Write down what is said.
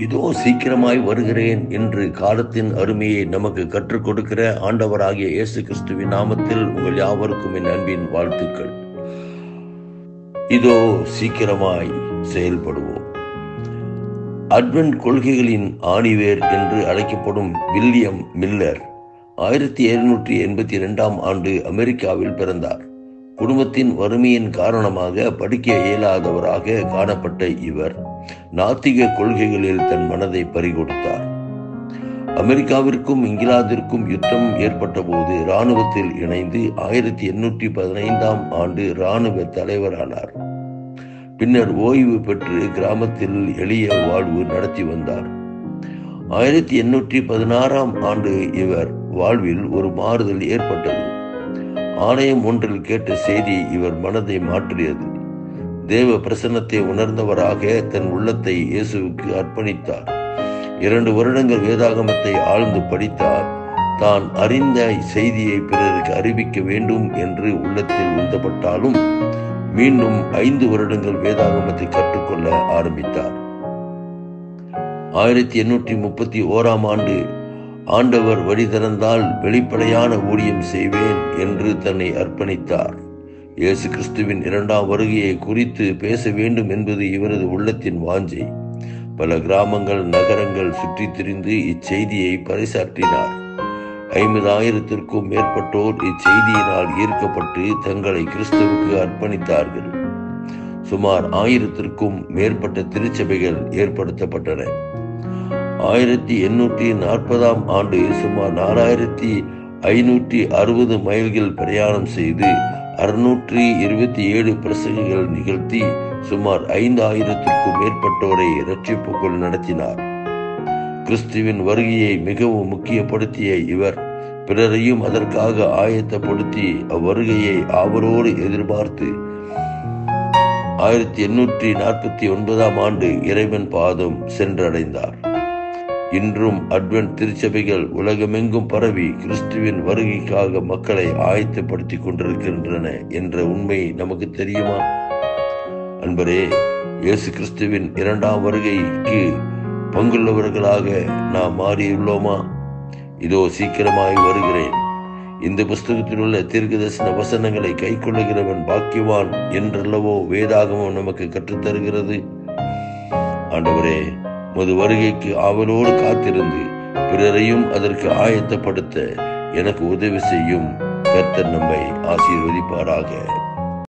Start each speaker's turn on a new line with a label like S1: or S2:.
S1: இதோ சீக்கிரமாய் வருகிறேன் என்று காலத்தின் அருமையை நமக்கு கற்றுக் கொடுக்கிற ஆண்டவராகிய இயேசு கிறிஸ்துவின் நாமத்தில் உங்கள் யாவருக்கும் என் அன்பின் வாழ்த்துக்கள். இதோ சீக்கிரமாய் செயல்படுவோம். அட்வென்ட் கொள்கைகளின் ஆணிவேர் என்று அழைக்கப்படும் வில்லியம் மில்லர் 1782 ஆண்டு அமெரிக்காவில் பிறந்தார். குடும்பத்தின் வறுமையின் காரணமாக படிக்க இயலாதவராக காணப்பட்ட இவர் நாத்திக கொள்கைகளில் தன் மனதை பறிகொடுத்தார். அமெரிக்காவிற்கும் இங்கிலாந்திற்கும் யுத்தம் ஏற்பட்ட போது இராணுவத்தில் இணைந்து 1815 ஆண்டு இராணுவ தலைவரானார். பின்னர் ஓய்வு பெற்று கிராமத்தில் எளிய வாழ்வு நடத்தி வந்தார். 1816 ஆண்டு இவர் வாழ்வில் ஒரு மாறுதல் ஏற்பட்டது. ஆலயம் ஒன்றில் கேட்ட செய்தி இவர் மனதை மாற்றியது. தேவ பிரசன்னத்தை உணர்ந்தவராக தன் உள்ளத்தை இயேசுவுக்கு அர்ப்பணித்தார். 2 வருடங்கள் வேதாகமத்தை ஆழ்ந்து படித்தார். தான் அறிந்த செய்தியை பிறருக்கு அறிவிக்க வேண்டும் என்று உள்ளத்தில் உந்தப்பட்டாலும் மீண்டும் 5 வருடங்கள் வேதாகமத்தை கற்றுக்கொள்ள ஆரம்பித்தார். 1831 ஆண்டு ஆண்டவர் வழி திறந்தால் வெளிப்படையான ஊழியம் செய்வேன் என்று தன்னை அர்ப்பணித்தார். இயேசு கிறிஸ்துவின் 2ஆம் வருகையை குறித்து பேச வேண்டும் என்பது இவரது உள்ளத்தின் வாஞ்சை. பல கிராமங்கள் நகரங்கள் சுற்றி திரிந்து இச்செய்தியை பறைசாற்றினார். 50,000க்கும் மேற்பட்டோர் இச்செய்தியினால் ஈர்க்கப்பட்டு தங்களை கிறிஸ்துவுக்கு அர்ப்பணித்தார்கள். சுமார் 1000க்கும் மேற்பட்ட திருச்சபைகள் ஏற்படுத்தப்பட்டன. 1840 ஆண்டு சுமார் 4560 மைல்கள் பிரயாணம் செய்து 627 பிரசங்கங்கள் நிகழ்த்தி சுமார் 5000க்கும் மேற்பட்டோரை இரட்சிப்புக்குள் நடத்தினார். கிறிஸ்துவின் வருகையை மிகவும் முக்கியப்படுத்திய இவர் பிறரையும் அதற்காக ஆயத்தப்படுத்தி அவ்வருகையை ஆவலோடு எதிர்பார்த்து 1849 ஆண்டு இறைவன் பாதம் சென்றடைந்தார். இன்றும் அட்வென்ட் திருச்சபைகள் உலகமெங்கும் பரவி கிறிஸ்துவின் வருகைக்காக மக்களை ஆயத்தப்படுத்தி கொண்டிருக்கின்றன என்ற உண்மை நமக்கு தெரியுமா? அன்பரே, இயேசு கிறிஸ்துவின் 2ஆம் வருகைக்கு பங்குள்ளவர்களாக நாம் மாறியுள்ளோமா? இதோ சீக்கிரமாய் வருகிறேன். இந்த புஸ்தகத்தில் உள்ள தீர்க்கதரிசன வசனங்களை கை கொள்ளுகிறவன் பாக்கியவான் என்றல்லவோ வேதாகமம் நமக்கு கற்றுத்தருகிறது. ஆண்டவரே, உமது வருகைக்கு ஆவலோடு காத்திருந்து பிறரையும் அதற்கு ஆயத்தப்படுத்த எனக்கு உதவி செய்யும். கர்த்தர் நம்மை ஆசீர்வதிப்பாராக.